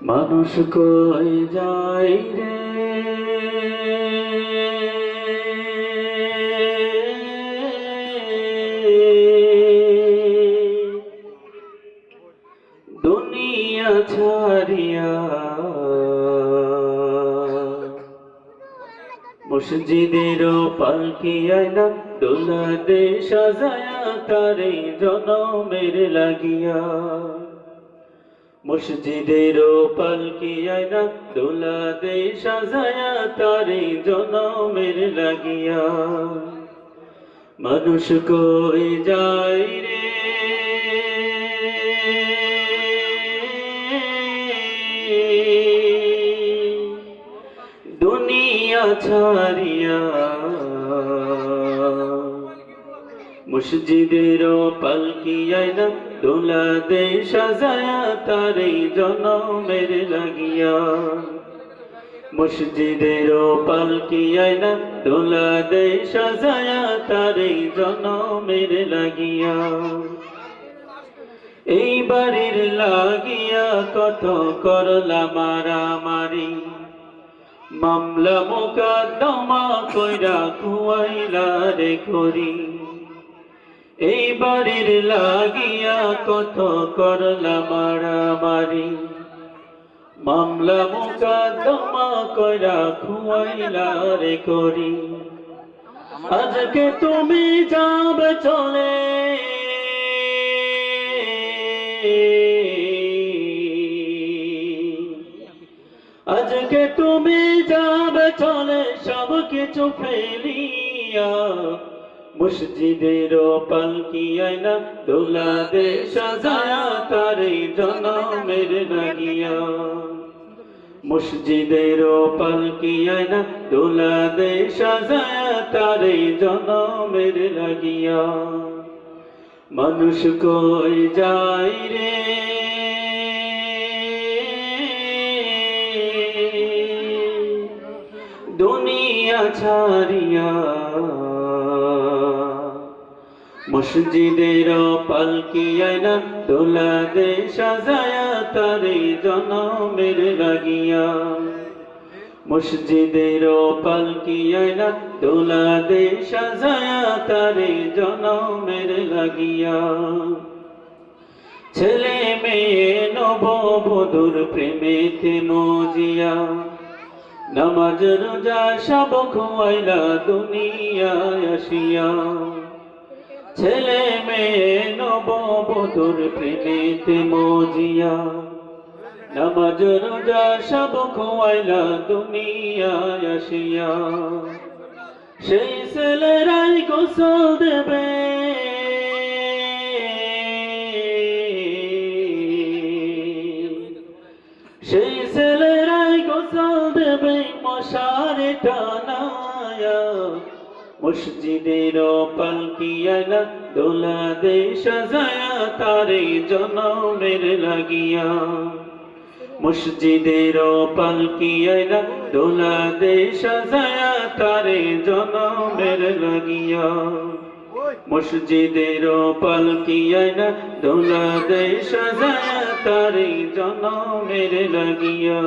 মানুষ কই যায় রে, দুনিয়া ছাড়িয়া মসজিদের পালকি আয়না দোলা দে সাজায়া তারে জনমের লাগিয়া। মসজিদের পালকি আয়না দোলা দে সাজায়া তারে জনমের লাগিয়া। মানুষ কই যায় রে, দুনিয়া ছাড়িয়া মসজিদের পালকি আয়না দোলা দে সাজায়া তারে জনমের লাগিয়া। মসজিদের পালকি আয়না দোলা দে সাজায়া তারে জনমের লাগিয়া। এই বাড়ির লাগিয়া কত করলা মারামারি, মামলা মোকদ্দমা কইরা খুয়াইলা রে করি। এই বাড়ির লাগিয়া কত করলা মারামারি, মামলা মোকদ্দমা কইরা খুয়াইলা রে করি। আজকে তুমি যাবে চলে, আজকে তুমি যাবে চলে সব কিছু ফেলিয়া। মসজিদের পালকি আয়না দোলা দে সাজায়া তারে জনমের লাগিয়া। মসজিদের পালকি আয়না দোলা দে সাজায়া তারে জনমের লাগিয়া। মানুষ কই যায় রে, দুনিয়া ছাড়িয়া মসজিদের পালকি আয়না দোলা দে সাজায়া তারে জনমের লাগিয়া। মসজিদের পালকি আয়না দোলা দে সাজায়া তারে জনমের লাগিয়া। ছেলে মেয়ে নববধূর প্রেমেতে মজিয়া, নামাজ রোজা সব খোয়াইলা দুনিয়ায় আসিয়া। ছেলে মেয়ে নববধূর প্রেমেতে মজিয়া, নামাজ রোজা সব খোয়াইলা দুনিয়ায় আসিয়া। সেই ছেলেরাই গোসল দেবে, সেই ছেলেরাই গোসল দেবে মশারে টানায়া। মসজিদের পালকি আয়না দোলা দে সাজায়া তারে জনমের লাগিয়া। মসজিদের পালকি আয়না দোলা দে সাজায়া তারে জনমের লাগিয়া। মসজিদের পালকি আয়না দোলা দে সাজায়া তারে জনমের লাগিয়া।